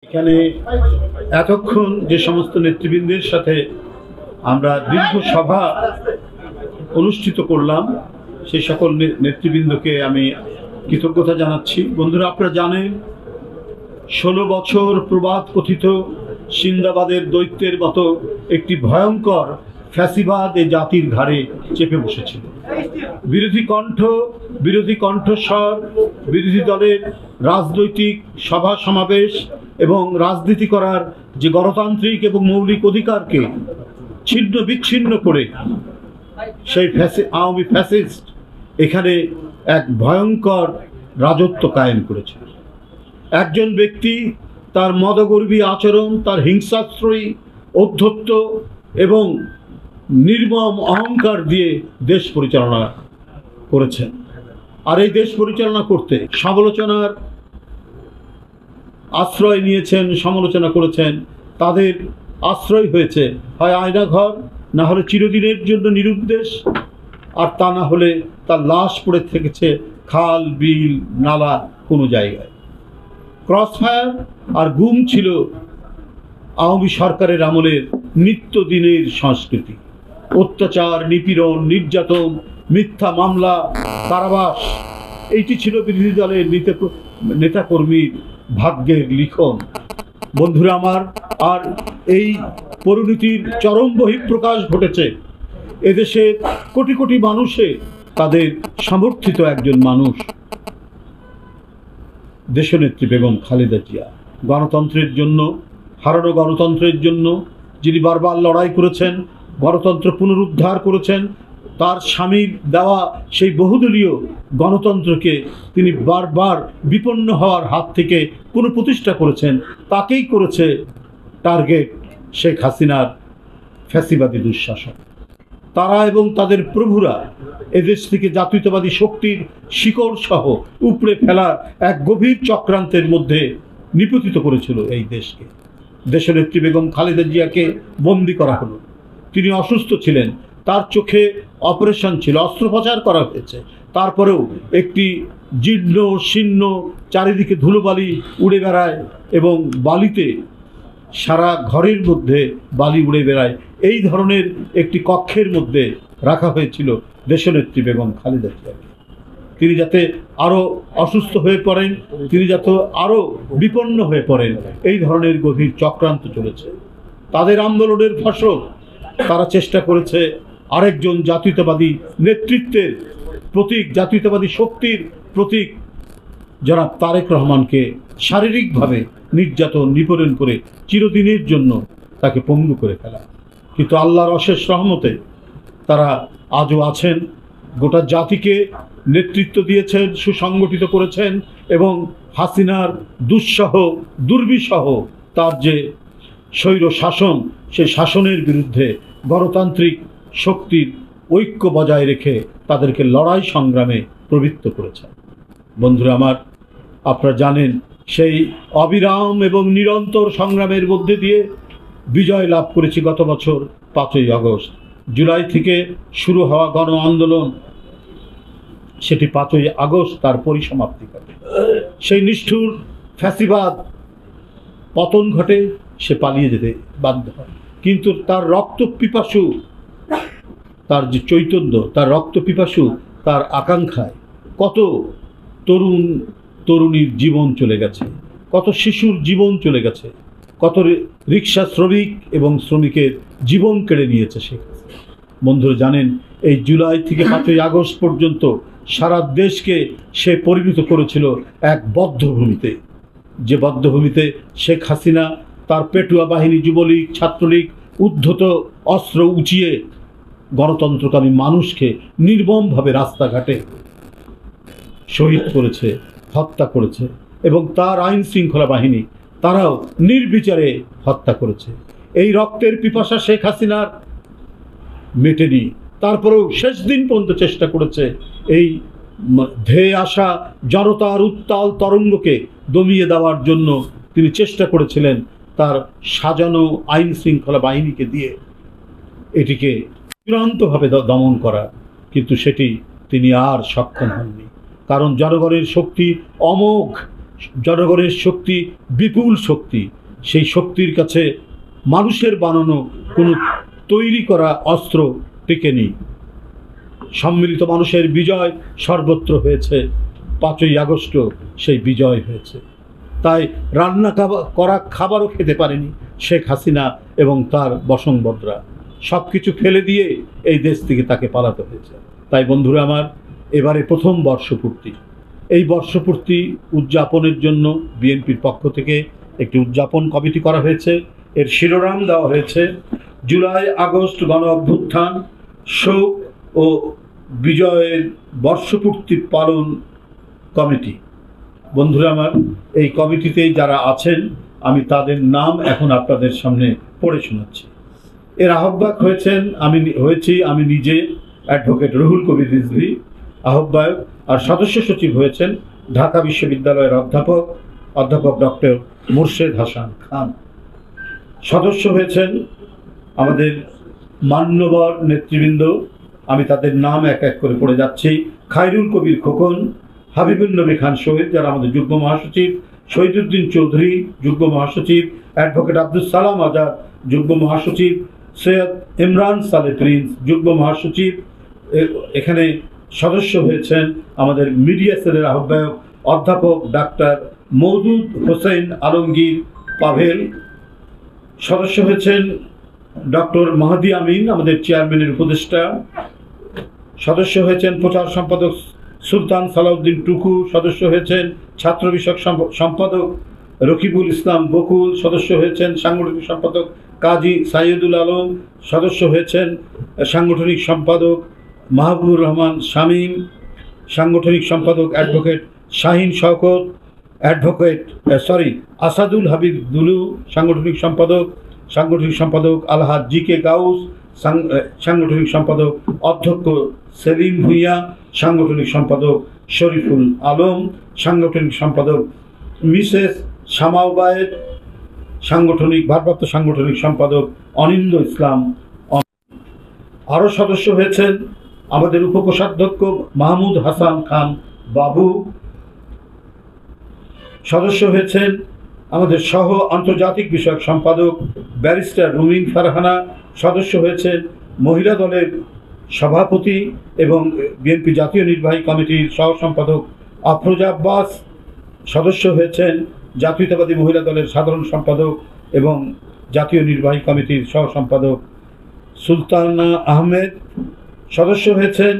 এখানে এতক্ষণ যে সমস্ত নেতৃবৃন্দের সাথে আমরা দীর্ঘ সভা অনুষ্ঠিত করলাম, সেই সকল নেতৃবৃন্দকে আমি কৃতজ্ঞতা জানাচ্ছি। বন্ধুরা, আপনারা জানেন 16 বছর প্রবাদ কথিত সিন্দাবাদের দৈত্যের মতো একটি ভয়ঙ্কর ফ্যাসিবাদ এই জাতির ঘাড়ে চেপে বসেছিল। বিরোধী কণ্ঠস্বর, বিরোধী দলের রাজনৈতিক সভা সমাবেশ এবং রাজনীতি করার যে গণতান্ত্রিক এবং মৌলিক অধিকারকে ছিন্ন বিচ্ছিন্ন করে সেই আওয়ামী ফ্যাসিস্ট এখানে এক ভয়ঙ্কর রাজত্ব কায়েম করেছে। একজন ব্যক্তি তার মদগর্বী আচরণ, তার হিংসাশ্রয়ী ঔদ্ধত্য এবং নির্মম অহংকার দিয়ে দেশ পরিচালনা করেছেন। আর এই দেশ পরিচালনা করতে সমালোচনার আশ্রয় নিয়েছেন, সমালোচনা করেছেন। তাদের আশ্রয় হয়েছে হয় আয়নাঘর, না হলে চিরদিনের জন্য নিরুদ্দেশ, আর তা না হলে তার লাশ পড়ে থেকেছে খাল, বিল, নালা কোনো জায়গায়। ক্রসফায়ার আর গুম ছিল আওয়ামী সরকারের আমলের নিত্যদিনের সংস্কৃতি। অত্যাচার, নিপীড়ন, নির্যাতন, মিথ্যা মামলা, কারাবাস, এইটি ছিল বিরোধী দলের নেতাকর্মীর ভাগ্যের লিখন। বন্ধুরা আমার, আর এই পরিণতির চরম বহিঃপ্রকাশ ঘটেছে এদেশের কোটি কোটি মানুষে তাদের সমর্থিত একজন মানুষ, দেশনেত্রী বেগম খালেদা জিয়া। গণতন্ত্রের জন্য, হারানো গণতন্ত্রের জন্য যিনি বারবার লড়াই করেছেন, গণতন্ত্র পুনরুদ্ধার করেছেন, তার স্বামীর দেওয়া সেই বহুদলীয় গণতন্ত্রকে তিনি বারবার বিপন্ন হওয়ার হাত থেকে পুনঃপ্রতিষ্ঠা করেছেন। তাকেই করেছে টার্গেট শেখ হাসিনার ফ্যাসিবাদী দুঃশাসন। তারা এবং তাদের প্রভুরা এদেশ থেকে জাতীয়তাবাদী শক্তির শিকড় সহ উপড়ে ফেলার এক গভীর চক্রান্তের মধ্যে নিপতিত করেছিল এই দেশকে। দেশনেত্রী বেগম খালেদা জিয়াকে বন্দী করা হলো। তিনি অসুস্থ ছিলেন, তার চোখে অপারেশন ছিল, অস্ত্রোপচার করা হয়েছে। তারপরেও একটি জীর্ণ শীর্ণ, চারিদিকে ধুলোবালি উড়ে বেড়ায় এবং বালিতে সারা ঘরের মধ্যে বালি উড়ে বেড়ায়, এই ধরনের একটি কক্ষের মধ্যে রাখা হয়েছিল দেশনেত্রী বেগম খালেদা জিয়াকে। তিনি যাতে আরও অসুস্থ হয়ে পড়েন, তিনি যাতে আরও বিপন্ন হয়ে পড়েন, এই ধরনের গভীর চক্রান্ত চলেছে। তাদের আন্দোলনের ফসল তারা চেষ্টা করেছে আরেকজন জাতীয়তাবাদী নেতৃত্বের প্রতীক, জাতীয়তাবাদী শক্তির প্রতীক জনাব তারেক রহমানকে শারীরিকভাবে নির্যাতন, নিপীড়ন করে চিরদিনের জন্য তাকে পঙ্গু করে ফেলা। কিন্তু আল্লাহর অশেষ রহমতে তারা আজও আছেন, গোটা জাতিকে নেতৃত্ব দিয়েছেন, সুসংগঠিত করেছেন এবং হাসিনার দুঃসহ দুর্বিসহ তার যে স্বৈর শাসন, সেই শাসনের বিরুদ্ধে গণতান্ত্রিক শক্তির ঐক্য বজায় রেখে তাদেরকে লড়াই সংগ্রামে প্রবৃত্ত করেছেন। বন্ধুরা আমার, আপনারা জানেন সেই অবিরাম এবং নিরন্তর সংগ্রামের মধ্যে দিয়ে বিজয় লাভ করেছি গত বছর 5ই আগস্ট। জুলাই থেকে শুরু হওয়া গণ আন্দোলন, সেটি 5ই আগস্ট তার পরিসমাপ্তি ঘটে। সেই নিষ্ঠুর ফ্যাসিবাদ পতন ঘটে, সে পালিয়ে যেতে বাধ্য হয়। কিন্তু তার রক্ত পিপাসু, তার যে চৈতন্য, তার রক্ত পিপাসু, তার আকাঙ্ক্ষায় কত তরুণ তরুণীর জীবন চলে গেছে, কত শিশুর জীবন চলে গেছে, কত রিক্সা শ্রমিক এবং শ্রমিকের জীবন কেড়ে নিয়েছে সে। বন্ধুরা জানেন, এই জুলাই থেকে 5ই আগস্ট পর্যন্ত সারা দেশকে সে পরিণত করেছিল এক বদ্ধভূমিতে, যে বদ্ধভূমিতে শেখ হাসিনা তার পেটুয়া বাহিনী, যুবলীগ, ছাত্রলীগ উদ্ধত অস্ত্র উঁচিয়ে গণতন্ত্রকামী মানুষকে নির্মমভাবে রাস্তাঘাটে শহীদ করেছে, হত্যা করেছে এবং তার আইন শৃঙ্খলা বাহিনী তারাও নির্বিচারে হত্যা করেছে। এই রক্তের পিপাসা শেখ হাসিনার মেটেনি। তারপরেও শেষ দিন পর্যন্ত চেষ্টা করেছে এই ধেয়ে আসা জনতার উত্তাল তরঙ্গকে দমিয়ে দেওয়ার জন্য। তিনি চেষ্টা করেছিলেন তার সাজানো আইন শৃঙ্খলা বাহিনীকে দিয়ে এটিকে চূড়ান্তভাবে দমন করা, কিন্তু সেটি তিনি আর সক্ষম হননি। কারণ জনগণের শক্তি অমোঘ, জনগণের শক্তি বিপুল শক্তি। সেই শক্তির কাছে মানুষের বানানো কোনো তৈরি করা অস্ত্র টিকে নেই। সম্মিলিত মানুষের বিজয় সর্বত্র হয়েছে, 5ই আগস্ট সেই বিজয় হয়েছে। তাই রান্না করা খাবারও খেতে পারেনি শেখ হাসিনা এবং তার বসংবদরা। সব কিছু ফেলে দিয়ে এই দেশ থেকে তাকে পালাতে হয়েছে। তাই বন্ধুরা আমার, এবারে প্রথম বর্ষপূর্তি, এই বর্ষপূর্তি উদযাপনের জন্য বিএনপির পক্ষ থেকে একটি উদযাপন কমিটি করা হয়েছে। এর শিরোনাম দেওয়া হয়েছে জুলাই আগস্ট গণ অভ্যুত্থান, শোক ও বিজয়ের বর্ষপূর্তি পালন কমিটি। বন্ধুরা আমার, এই কমিটিতেই যারা আছেন আমি তাদের নাম এখন আপনাদের সামনে পড়ে শোনাচ্ছি। এর আহ্বায়ক হয়েছি আমি নিজে, অ্যাডভোকেট রুহুল কবির রিজভী আহ্বায়ক। আর সদস্য সচিব হয়েছেন ঢাকা বিশ্ববিদ্যালয়ের অধ্যাপক ডক্টর মুর্শেদ হাসান খান। সদস্য হয়েছেন আমাদের মান্যবর নেতৃবৃন্দ, আমি তাদের নাম এক এক করে পড়ে যাচ্ছি। খায়রুল কবির খোকন, হাবিবুল নবী খান শহীদ যারা আমাদের যুগ্ম মহাসচিব, শহীদুদ্দিন চৌধুরী যুগ্ম মহাসচিব, অ্যাডভোকেট আব্দুল সালাম আজাদ যুগ্ম মহাসচিব, সৈয়দ ইমরান সালে প্রিন্স যুগ্ম মহাসচিব। এখানে সদস্য হয়েছেন আমাদের মিডিয়া সেলের আহ্বায়ক অধ্যাপক ডাক্তার মওদুদ হোসেন আলমগীর পাভেল। সদস্য হয়েছেন ডক্টর মাহাদি আমিন আমাদের চেয়ারম্যানের উপদেষ্টা। সদস্য হয়েছেন প্রচার সম্পাদক সুলতান সালাউদ্দিন টুকু। সদস্য হয়েছেন ছাত্র বিষয়ক সম্পাদক রকিবুল ইসলাম বকুল। সদস্য হয়েছেন সাংগঠনিক সম্পাদক কাজী সাইয়দুল আলম। সদস্য হয়েছেন সাংগঠনিক সম্পাদক মাহবুবুর রহমান শামীম। সাংগঠনিক সম্পাদক অ্যাডভোকেট শাহিন শওকত, আসাদুল হাবিব দুলু। সাংগঠনিক সম্পাদক আলহাজ জি.কে. গাউস। সাংগঠনিক সম্পাদক অধ্যক্ষ সেলিম ভুঁইয়া। সাংগঠনিক সম্পাদক শরীফুল আলম। সাংগঠনিক সম্পাদক মিসেস শামাওবায়েদ। ভারপ্রাপ্ত সাংগঠনিক সম্পাদক অনিন্দ ইসলাম। আরও সদস্য হয়েছেন আমাদের উপকোষাধ্যক্ষ মাহমুদ হাসান খান বাবু। সদস্য হয়েছেন আমাদের সহ আন্তর্জাতিক বিষয়ক সম্পাদক ব্যারিস্টার রুমিন ফারহানা। সদস্য হয়েছেন মহিলা দলের সভাপতি এবং বিএনপি জাতীয় নির্বাহী কমিটির সহ সম্পাদক আফরোজা আব্বাস। সদস্য হয়েছেন জাতীয়তাবাদী মহিলা দলের সাধারণ সম্পাদক এবং জাতীয় নির্বাহী কমিটির সহ সম্পাদক সুলতানা আহমেদ। সদস্য হয়েছেন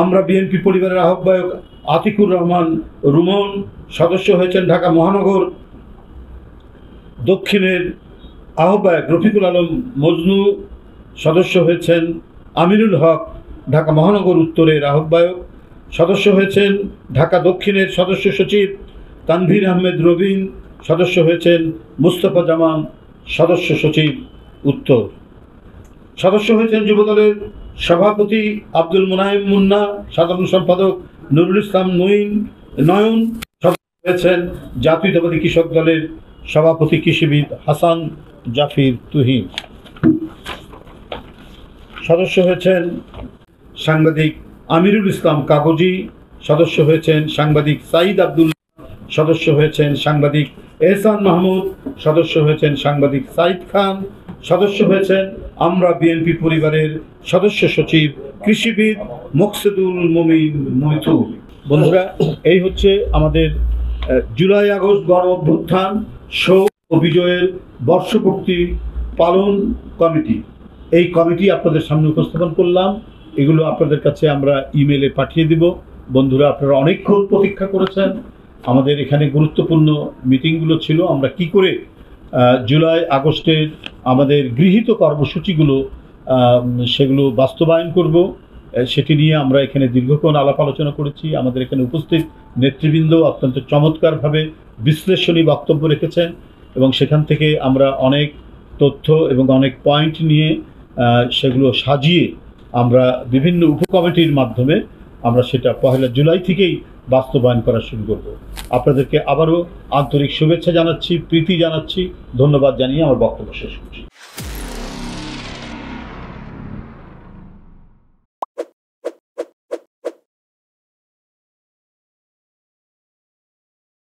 আমরা বিএনপি পরিবারের আহ্বায়ক আতিকুর রহমান রুমন। সদস্য হয়েছেন ঢাকা মহানগর দক্ষিণের আহ্বায়ক রফিকুল আলম মজনু। সদস্য হয়েছেন আমিনুল হক ঢাকা মহানগর উত্তরের আহ্বায়ক। সদস্য হয়েছেন ঢাকা দক্ষিণের সদস্য সচিব তানভীর আহমেদ রবিন। সদস্য হয়েছেন মুস্তফা জামান সদস্য সচিব উত্তর। সদস্য হয়েছেন যুবদলের সভাপতি আব্দুল মুনাইম মুন্না, সাধারণ সম্পাদক নুরুল ইসলাম নয়ন। সদস্য হয়েছেন জাতীয়তাবাদী কৃষক দলের সভাপতি কৃষিবিদ হাসান জাফির তুহিন। সদস্য হয়েছেন সাংবাদিক আমিরুল ইসলাম কাগজি। সদস্য হয়েছেন সাংবাদিক সাইদ আব্দুল। সদস্য হয়েছেন সাংবাদিক এহসান মাহমুদ। সদস্য হয়েছেন সাংবাদিক সাইদ খান। সদস্য হয়েছেন আমরা বিএনপি পরিবারের সদস্য সচিব কৃষিবিদ মোকসেদুল মমিন মৈথু। বন্ধুরা, এই হচ্ছে আমাদের জুলাই আগস্ট গণ অভ্যুত্থান, শোক ও বিজয়ের বর্ষপূর্তি পালন কমিটি। এই কমিটি আপনাদের সামনে উপস্থাপন করলাম। এগুলো আপনাদের কাছে আমরা ইমেলে পাঠিয়ে দিব। বন্ধুরা, আপনারা অনেকক্ষণ প্রতীক্ষা করেছেন। আমাদের এখানে গুরুত্বপূর্ণ মিটিংগুলো ছিল। আমরা কি করে জুলাই আগস্টের আমাদের গৃহীত কর্মসূচিগুলো সেগুলো বাস্তবায়ন করব, সেটি নিয়ে আমরা এখানে দীর্ঘক্ষণ আলাপ আলোচনা করেছি। আমাদের এখানে উপস্থিত নেতৃবৃন্দ অত্যন্ত চমৎকারভাবে বিশ্লেষণী বক্তব্য রেখেছেন এবং সেখান থেকে আমরা অনেক তথ্য এবং অনেক পয়েন্ট নিয়ে সেগুলো সাজিয়ে আমরা বিভিন্ন উপকমিটির মাধ্যমে আমরা সেটা 1 জুলাই থেকেই বাস্তবায়ন করা শুরু করব। আপনাদেরকে আবারও আন্তরিক শুভেচ্ছা জানাচ্ছি, প্রীতি জানাচ্ছি, ধন্যবাদ জানিয়ে আমার বক্তব্য শেষ করছি।